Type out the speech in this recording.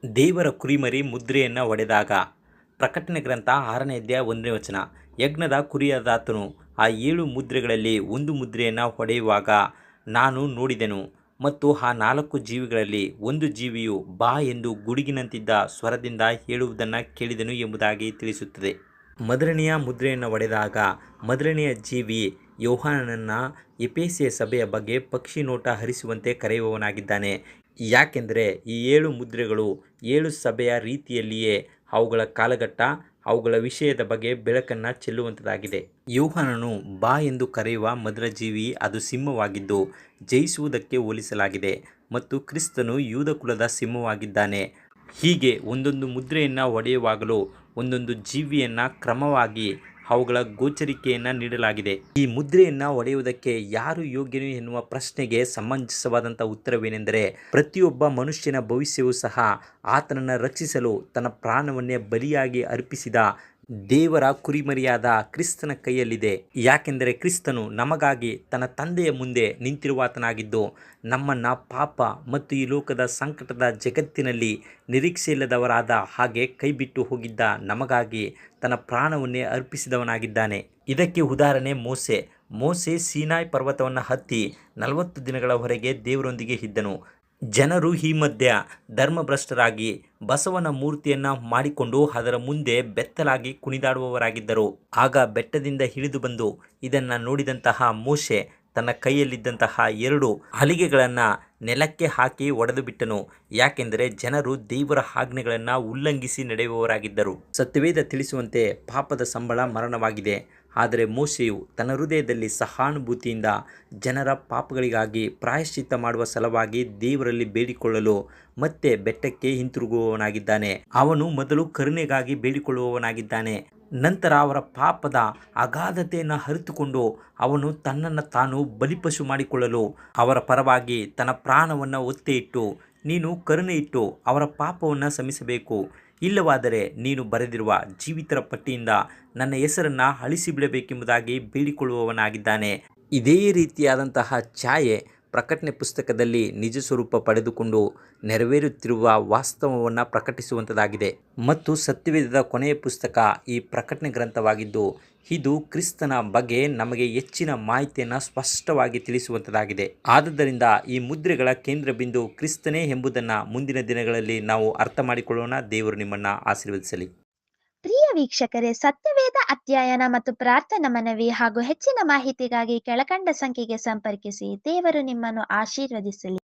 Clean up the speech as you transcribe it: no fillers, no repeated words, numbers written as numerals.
ದೇವರ ಕುರಿಮರಿ ಮುದ್ರೆಯನ್ನು ಒಡೆದಾಗ. ಪ್ರಕಟಣೆ ಗ್ರಂಥ 6ನೇ ಅಧ್ಯಾಯ 1ನೇ ವಚನ. ಯಜ್ಞದ ಕುರಿಯಾದಾತನು ಆ 7 ಮುದ್ರೆಗಳಲ್ಲಿ ಒಂದು ಮುದ್ರೆಯನ್ನು ಹೊಡೆಯುವಾಗ ನಾನು ನೋಡಿದೆನು, ಮತ್ತು ಆ 4 ಜೀವಿಗಳಲ್ಲಿ ಒಂದು ಜೀವಿಯು ಬಾ ಎಂದು ಗುಡುಗಿನಂತಿದ್ದ ಸ್ವರದಿಂದ ಹೇಳುವುದನ್ನು ಕೇಳಿದೆನು ಎಂಬುದಾಗಿ ತಿಳಿಸುತ್ತದೆ. ಮೊದಲನೆಯ ಮುದ್ರೆಯನ್ನು ಒಡೆದಾಗ ಮೊದಲನೆಯ ಜೀವಿ ಯೋಹಾನನನ್ನು ಎಫೆಸಿಯ ಸಭೆಯ ಬಗ್ಗೆ ಪಕ್ಷಿ ನೋಟ ಹರಿಸುವಂತೆ ಕರೆಯುವವನಾಗಿದ್ದಾನೆ. ಯಾಕೆಂದರೆ ಈ 7 ಮುದ್ರೆಗಳು 7 ಸಭೆಯ ರೀತಿಯಲ್ಲಿಯೇ ಅವುಗಳ ಕಾಲಘಟ್ಟ, ಅವುಗಳ ವಿಷಯದ ಬಗ್ಗೆ ಬೆಳಕನ್ನು ಚೆಲ್ಲುವಂಥದ್ದಾಗಿದೆ. ಯೋಹಾನನು ಬಾ ಎಂದು ಕರೆಯುವ ಮೊದಲ ಜೀವಿ ಅದು ಸಿಂಹವಾಗಿದ್ದು ಜಯಿಸುವುದಕ್ಕೆ ಹೋಲಿಸಲಾಗಿದೆ, ಮತ್ತು ಕ್ರಿಸ್ತನು ಯೂದ ಕುಲದ ಸಿಂಹವಾಗಿದ್ದಾನೆ. ಹೀಗೆ ಒಂದೊಂದು ಮುದ್ರೆಯನ್ನು ಒಡೆಯುವಾಗಲೂ ಒಂದೊಂದು ಜೀವಿಯನ್ನು ಕ್ರಮವಾಗಿ ಅವುಗಳ ಗೋಚರಿಕೆಯನ್ನು ನೀಡಲಾಗಿದೆ. ಈ ಮುದ್ರೆಯನ್ನು ಒಡೆಯುವುದಕ್ಕೆ ಯಾರು ಯೋಗ್ಯನು ಎನ್ನುವ ಪ್ರಶ್ನೆಗೆ ಸಮಂಜಸವಾದಂಥ ಉತ್ತರವೇನೆಂದರೆ, ಪ್ರತಿಯೊಬ್ಬ ಮನುಷ್ಯನ ಭವಿಷ್ಯವೂ ಸಹ ಆತನನ್ನು ರಕ್ಷಿಸಲು ತನ್ನ ಪ್ರಾಣವನ್ನೇ ಬಲಿಯಾಗಿ ಅರ್ಪಿಸಿದ ದೇವರ ಕುರಿಮರಿಯಾದ ಕ್ರಿಸ್ತನ ಕೈಯಲ್ಲಿದೆ. ಯಾಕೆಂದರೆ ಕ್ರಿಸ್ತನು ನಮಗಾಗಿ ತನ್ನ ತಂದೆಯ ಮುಂದೆ ನಿಂತಿರುವಾತನಾಗಿದ್ದು ನಮ್ಮನ್ನು ಪಾಪ ಮತ್ತು ಈ ಲೋಕದ ಸಂಕಟದ ಜಗತ್ತಿನಲ್ಲಿ ನಿರೀಕ್ಷೆಯಿಲ್ಲದವರಾದ ಹಾಗೆ ಕೈಬಿಟ್ಟು ಹೋಗಿದ್ದ ನಮಗಾಗಿ ತನ್ನ ಪ್ರಾಣವನ್ನೇ ಅರ್ಪಿಸಿದವನಾಗಿದ್ದಾನೆ. ಇದಕ್ಕೆ ಉದಾಹರಣೆ ಮೋಸೆ ಸೀನಾಯಿ ಪರ್ವತವನ್ನು ಹತ್ತಿ 40 ದಿನಗಳವರೆಗೆ ದೇವರೊಂದಿಗೆ ಇದ್ದನು. ಜನರು ಈ ಮಧ್ಯ ಧರ್ಮಭ್ರಷ್ಟರಾಗಿ ಬಸವನ ಮೂರ್ತಿಯನ್ನು ಮಾಡಿಕೊಂಡು ಅದರ ಮುಂದೆ ಬೆತ್ತಲಾಗಿ ಕುಣಿದಾಡುವವರಾಗಿದ್ದರು. ಆಗ ಬೆಟ್ಟದಿಂದ ಇಳಿದು ಬಂದು ಇದನ್ನು ನೋಡಿದಂತಹ ಮೋಶೆ ತನ್ನ ಕೈಯಲ್ಲಿದ್ದಂತಹ 2 ಹಲಿಗೆಗಳನ್ನು ನೆಲಕ್ಕೆ ಹಾಕಿ ಒಡೆದು ಬಿಟ್ಟನು. ಯಾಕೆಂದರೆ ಜನರು ದೇವರ ಆಜ್ಞೆಗಳನ್ನು ಉಲ್ಲಂಘಿಸಿ ನಡೆಯುವವರಾಗಿದ್ದರು. ಸತ್ಯವೇದ ತಿಳಿಸುವಂತೆ ಪಾಪದ ಸಂಬಳ ಮರಣವಾಗಿದೆ. ಆದರೆ ಮೋಶೆಯು ತನ್ನ ಹೃದಯದಲ್ಲಿ ಸಹಾನುಭೂತಿಯಿಂದ ಜನರ ಪಾಪಗಳಿಗಾಗಿ ಪ್ರಾಯಶ್ಚಿತ್ತ ಮಾಡುವ ಸಲುವಾಗಿ ದೇವರಲ್ಲಿ ಬೇಡಿಕೊಳ್ಳಲು ಮತ್ತೆ ಬೆಟ್ಟಕ್ಕೆ ಹಿಂತಿರುಗುವವನಾಗಿದ್ದಾನೆ. ಅವನು ಮೊದಲು ಕರುಣೆಗಾಗಿ ಬೇಡಿಕೊಳ್ಳುವವನಾಗಿದ್ದಾನೆ. ನಂತರ ಅವರ ಪಾಪದ ಅಗಾಧತೆಯನ್ನು ಅರಿತುಕೊಂಡು ಅವನು ತನ್ನನ್ನು ತಾನು ಬಲಿಪಶು ಮಾಡಿಕೊಳ್ಳಲು ಅವರ ಪರವಾಗಿ ತನ್ನ ಪ್ರಾಣವನ್ನು ಒತ್ತೆ ಇಟ್ಟು, ನೀನು ಕರುಣೆ ಇಟ್ಟು ಅವರ ಪಾಪವನ್ನು ಕ್ಷಮಿಸಬೇಕು, ಇಲ್ಲವಾದರೆ ನೀನು ಬರೆದಿರುವ ಜೀವಿತರ ಪಟ್ಟಿಯಿಂದ ನನ್ನ ಹೆಸರನ್ನು ಅಳಿಸಿಬಿಡಬೇಕೆಂಬುದಾಗಿ ಬೇಡಿಕೊಳ್ಳುವವನಾಗಿದ್ದಾನೆ. ಇದೇ ರೀತಿಯಾದಂತಹ ಛಾಯೆ ಪ್ರಕಟಣೆ ಪುಸ್ತಕದಲ್ಲಿ ನಿಜ ಸ್ವರೂಪ ಪಡೆದುಕೊಂಡು ನೆರವೇರುತ್ತಿರುವ ವಾಸ್ತವವನ್ನು ಪ್ರಕಟಿಸುವಂಥದ್ದಾಗಿದೆ. ಮತ್ತು ಸತ್ಯವೇದದ ಕೊನೆಯ ಪುಸ್ತಕ ಈ ಪ್ರಕಟಣೆ ಗ್ರಂಥವಾಗಿದ್ದು ಇದು ಕ್ರಿಸ್ತನ ಬಗ್ಗೆ ನಮಗೆ ಹೆಚ್ಚಿನ ಮಾಹಿತಿಯನ್ನು ಸ್ಪಷ್ಟವಾಗಿ ತಿಳಿಸುವಂಥದ್ದಾಗಿದೆ. ಆದುದರಿಂದ ಈ ಮುದ್ರೆಗಳ ಕೇಂದ್ರ ಬಿಂದು ಕ್ರಿಸ್ತನೇ ಎಂಬುದನ್ನು ಮುಂದಿನ ದಿನಗಳಲ್ಲಿ ನಾವು ಅರ್ಥ ಮಾಡಿಕೊಳ್ಳೋಣ. ದೇವರು ನಿಮ್ಮನ್ನು ಆಶೀರ್ವದಿಸಲಿ. ಪ್ರಿಯ ವೀಕ್ಷಕರೇ, ಸತ್ಯವೇದ ಅಧ್ಯಯನ ಮತ್ತು ಪ್ರಾರ್ಥನಾ ಮನವಿ ಹಾಗೂ ಹೆಚ್ಚಿನ ಮಾಹಿತಿಗಾಗಿ ಕೆಳಕಂಡ ಸಂಖ್ಯೆಗೆ ಸಂಪರ್ಕಿಸಿ. ದೇವರು ನಿಮ್ಮನ್ನು ಆಶೀರ್ವದಿಸಲಿ.